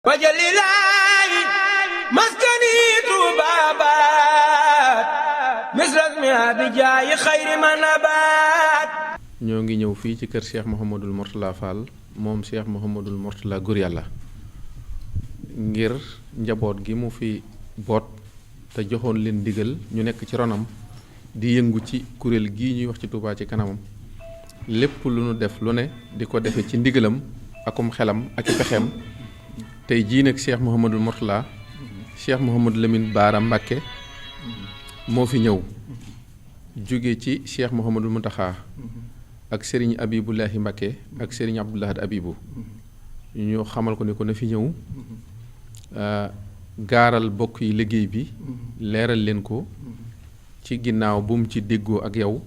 wajalilaahi maskani tuubaabaat misrasmi abijaayi xayri manabaat. ñoo ngi ñëw fii ci kër Cheikh Mouhamadul Mourtala Fall moom Cheikh Mouhamadul Mourtala góor yàlla ngir njaboot gi mu fi boot te joxoon leen ndigal ñu nekk ci ronam di yëngu ci kuréel gii ñuy wax ci Touba ci kanamam lépp lu nu def lu ne di ko defe ci ndigalam akum xelam ak i pexeem. tey jii nag Cheikh Mouhamadul Mourtala Cheikh Mouhamadou Lamine Bara Mbacké moo fi ñëw jóge ci Cheikh Mouhamadul Mountakha ak Serigne Abibullahi Mbacké ak Serigne Abdoulahad Abibu ñu xamal ko ne ko na fi ñëw gaaral bokk yi liggéey bi leeral leen ko ci ginnaaw bu mu ci déggoo ak yow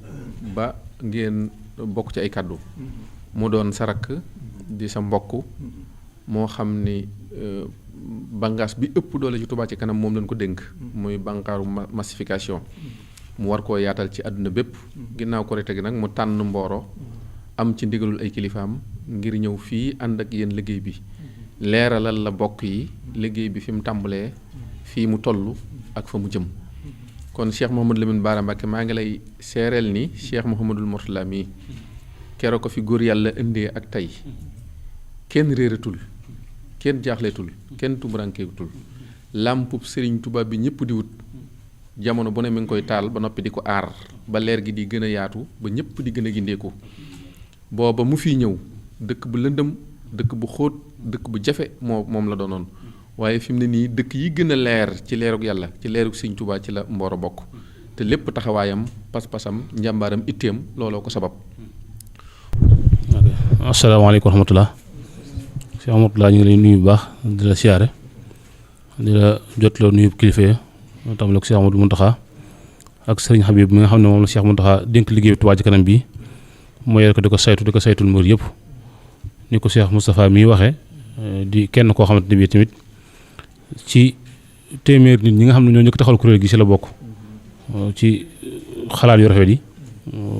ba ngeen bokk ci ay kàddu mu doon sarak di sa mbokk moo xam ni bànqaas bi ëpp doole ci Touba ci kanam moom lañ ko dénk muy bànqaaru massification mu war koo yaatal ci àdduna bépp ginnaaw Korite gi nag mu tànn Mboro am ci ndigalul ay kilifaam ngir ñëw fii ànd ak yéen liggéey bi leeralal la bokk yi liggéey bi fi mu tàmbalee fii mu toll ak fa mu jëm. kon Cheikh Mouhamadou Lamine Bara Mbacké maa ngi lay seereel ni Cheikh Mouhamadul Mourtala mii keroog ko fi góor yàlla indee ak tey kenn réeratul kenn jaaxleetul kenn tumurankeetul làmpub Serigne Touba bi ñëpp di wut jamono bu ne mi ngi koy taal ba noppi di ko aar ba leer gi di gën a yaatu ba ñëpp di gën a gindeeku booba mu fiy ñëw dëkk bu lëndëm dëkk bu xóot dëkk bu jafe moom la doonoon waaye fi mu ne nii dëkk yi gën a leer ci leerug yàlla ci leerug Serigne Touba ci la Mboro bokk te lépp taxawaayam pas-pasam njàmbaaram itteem looloo ko sabab. asalaamaaleykum wa rahmatulah. Cheikh Mourtala ñu ngi lay nuyu bu baax di la siyaare di la jotloo nuyu kilifa yi tamit ak Cheikh Mouhamadou Mountakha ak Serigne Habib mi nga xam ne moom la Cheikh Mountakha dénk liggéey Touba ci kanam bii moo yor ko di ko saytul mbir yëpp ni ko Cheikh Moustapha mii waxee di kenn koo xamante ne bii tamit ci téeméer nit ñi nga xam ne ñoo ñëkk taxal kuréel gi ci la bokk ci xalaat yu rafet yi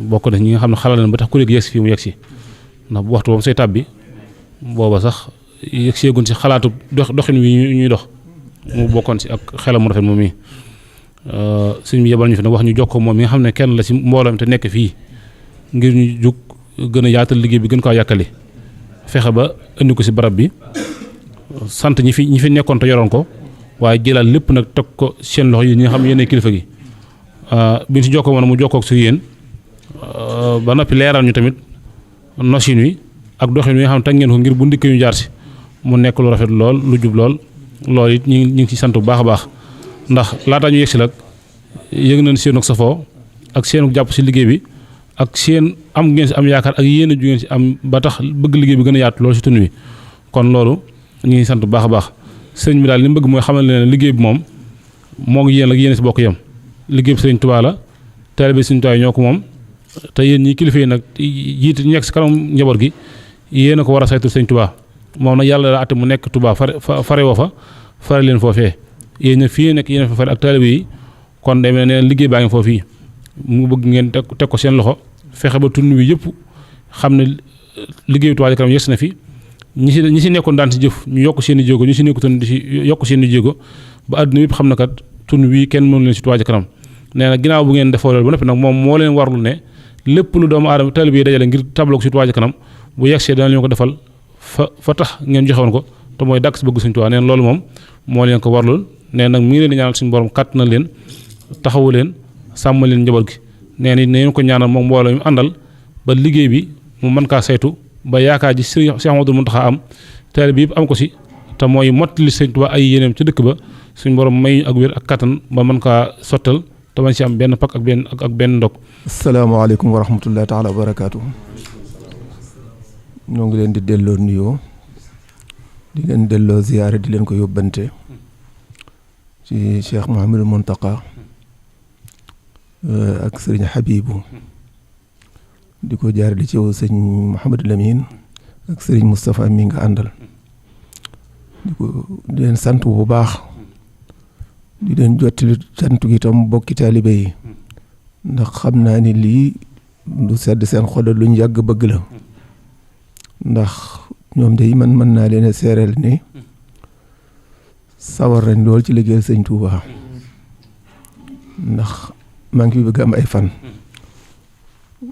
bokk na ñi nga xam ne xalaat na ba tax kuréel gi yegsi fii mu yegsi ndax bu waxtu boobu say tàbbi booba sax yëg seegun si xalaatu doxin wi ñuy dox mu bokkoon si ak xelam mu rafet moom mi sëñ bi yebal ñu fi nag wax ñu jokkoo moom mi nga xam ne kenn la si mbooloo mi te nekk fii ngir ñu jug gën a yaatal liggéey bi gën ko yàkkali fexe ba indi ko si barab bi sant ñi fi nekkoon te yoroon ko waaye jëlaat lépp nag teg ko seen loxo yi ñi nga xam ne yéen kilifa gi bi ñu si jokkoo woon mu jokkoo ak si yéen ba noppi leeral ñu tamit nosin wi ak doxin wi nga xam ne teg ngeen ko ngir bu ndikk ñu jaar si mu nekk lu rafet lool lu jub lool loolu it ñu ngi ci sant bu baax a baax ndax laataa ñu yegg si nag yëg nañ seenug safoo ak seenug jàpp si liggéey bi ak seen am ngeen si am yaakaar ak yéen a ju ngeen si am ba tax bëgg liggéey bi gën a yaatu loolu si tund wi kon loolu ñu ngi sant bu baax a baax sëriñ bi daal li mu bëgg mooy xamal leen liggéey bi moom moo ngi yéen ak yéen si bokk yem liggéey bi sëriñ Tuubaa la taalibe sëriñ Tuubaa ñoo ko moom te yéen ñi kilifa yi nag jiite ñu nekk si kanam njaboot gi yéen a ko war a saytu sëriñ Tuubaa moom nag yàlla la àtte mu nekk Tuubaa fare woo fa fare leen foofee yéen ña fii nekk yéen fa fare ak taalibe yi kon day mel ne liggéey baa ngi foofii mu bëgg ngeen teg ko seen loxo fexe ba tund wi yëpp xam ne liggéey Touba Ca Kanam yegsi na fi ñi si nekkoon daan si jëf ñu yokk seen i jéego ñu si nekkutoon di si yokk seen i jéego ba àdduna yëpp xam na kat tund wi kenn mënu leen si Touba Ca Kanam nee na ginnaaw bu ngeen defoo loolu ba noppi nag moom moo leen warlu ne lépp lu doomu aadama taalibe yi dajale ngir tabloo ko si Touba Ca Kanam bu yegsee dana leen ko defal fa tax ngeen joxewoon ko te mooy dàkk si bëgg Sëñ Tuubaa nee na loolu moom moo leen ko warlul nee nag mi ngi leen di ñaanal suñu borom kàtt na leen taxawu leen sàmm leen njaboot gi nee na neen ko ñaanal moom mbooloo mi àndal ba liggéey bi mu mën kaa saytu ba yaakaar ji Sëriñ Cheikh Ahmadou Mountakha am taalibe bi yëpp am ko si te mooy mottali Sëñ Tuubaa ay yéeneem ci dëkk ba suñu borom may ak wér ak kattan ba mën kaa sottal te bañ si am benn pakk ak benn ndog. asalaamaaleykum wa rahmatullahi taala wa barakaatu. ñoo ngi leen di delloo nuyoo di leen delloo ziyaare di leen ko yóbbante ci Cheikh Mouhamadou Mountakha ak sëriñ Habibu di ko jaar di ci sëñ Mouhamadou Lamine ak sëriñ Moustapha mi nga àndal di leen sant bu baax di leen jottali sant gi tam bokki taalibe yi ndax xam naa ni lii du sedd seen xol luñ yàgg bëgg la ndax ñoom de mën naa leen a seereel ni sawar nañ lool ci liggéeyal sëñ Touba ndax maa ngi fi bëgg am ay fan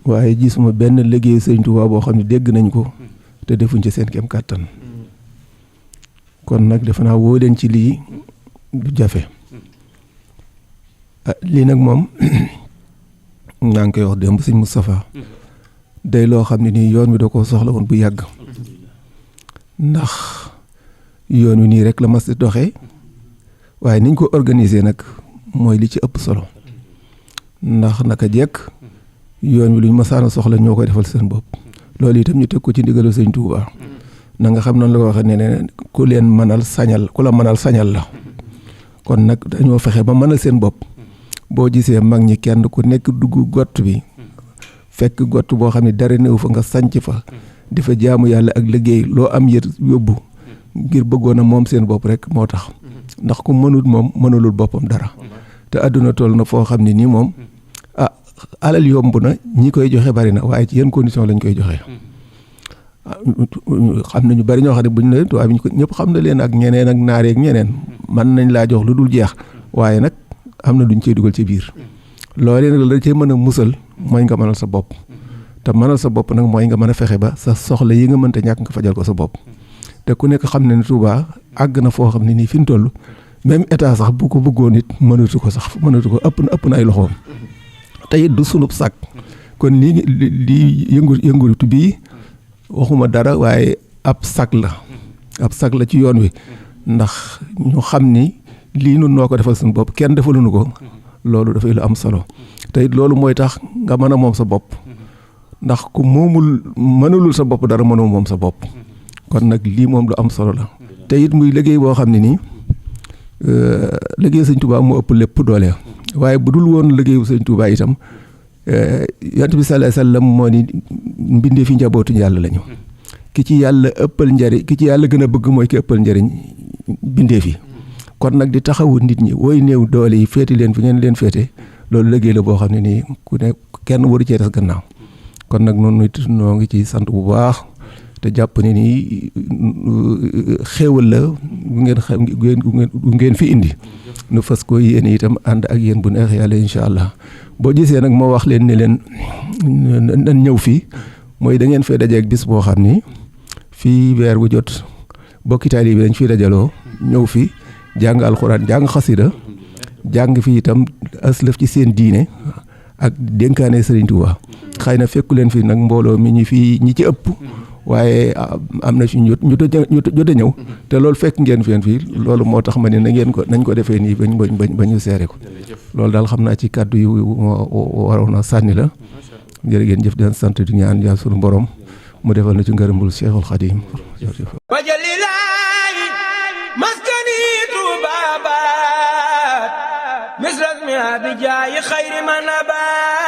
waaye gisuma benn liggéey sëñ Touba boo xam ne dégg nañ ko te defuñ ci seen kem kàttan kon nag defe naa woo leen ci lii du jafe lii nag moom naa ngi koy wax démb sëñ Moustapha day loo xam ne nii yoon wi da koo soxla woon bu yàgg ndax yoon wi nii rek la mas di doxee waaye niñ ko organiser nag mooy li ci ëpp solo ndax naka jekk yoon wi luñ masaana soxla ñoo koy defal seen bopp loolu itam ñu teg ko ci ndigalu sëñ Touba na nga xam noonu la ko waxee ne ku leen mënal sañal ku la mënal sañal la kon nag dañoo fexe ba mënal seen bopp boo gisee mag ñi kenn ku nekk dugg gott bi fekk gott boo xam ne dara néew fa nga sanc fa di fa jaamu yàlla ak liggéey loo am yër yóbbu ngir bëggoon a moom seen bopp rek moo tax ndax ku mënul moom mënulul boppam dara te àdduna toll na foo xam ne nii moom alal yomb na ñi koy joxe bari na waaye ci yenn condition lañ koy joxe xam nañu bari ñoo xam ne buñ ne tubaab bi ñëpp xam na leen ak ñeneen ak naar yeeg ñeneen mën nañ laa jox lu dul jeex waaye nag am na duñ cey dugal ci biir loolee nag la cay mën a musal mooy nga mënal sa bopp te mënal sa bopp nag mooy nga mën a fexe ba sa soxla yi nga mënta ñàkk nga fajal ko sa bopp te ku nekk xam ne ne Touba àgg na foo xam ne nii fi mu toll même état sax bu ko bëggoon it mënatu ko ëpp na ay loxoom te it du sunub sag kon lii yëngutu bii waxuma dara waaye ab sag la ci yoon wi ndax ñu xam ni lii nun noo ko defal suñu bopp kenn defaluñu ko loolu dafay lu am solo te it loolu mooy tax nga mën a moom sa bopp ndax ku mënulul sa bopp dara mënoo moom sa bopp kon nag lii moom lu am solo la te it muy liggéey boo xam ne nii liggéey sëñ Touba moo ëpp lépp doole waaye bu dul woon liggéeyu sëñ Touba itam yonent bi sallallahu alayhi wasallam moo ni mbindee fi njabootu yàlla lañu ki ci yàlla ëppal njariñ ki ci yàlla gën a bëgg mooy ki ëppal njariñ mbindee fi kon nag di taxawu nit ñi wooy néew doole yi féeti leen fi ngeen leen féete loolu liggéey la boo xam ne nii ku ne kenn waru cee des gannaaw kon nag noonu it noo ngi ci sant bu baax te jàpp ne nii xéewal la bu ngeen fi indi nu fas ko yéen itam ànd ak yéen bu neex yàlla incha allah boo gisee nag moo wax leen ne leen nan ñëw fii mooy da ngeen fee dajeeg bis boo xam ni fii weer bu jot bokki taalibe bi dañ fiy dajaloo ñëw fi jàng alxuraan jàng xasida jàng fi itam aslëf ci seen diine ak dénkaane Sëriñ Tuubaa xëy na fekku leen fi nag mbooloo mi ñi ci ëpp waaye am na ci ñu jot a ñëw te loolu fekk ngeen fii loolu moo tax ma ne nañ ko defee nii ba ñu seere ko loolu daal xam naa ci kàddu yu waroon a sànni la jërë ngeen jëf di sant di ñaan yàlla sunu borom mu defal na ci ngërëmul Cheikhul Khadim wajalilaayi maskani Touba baat misras mi abijaayi xayri man abaat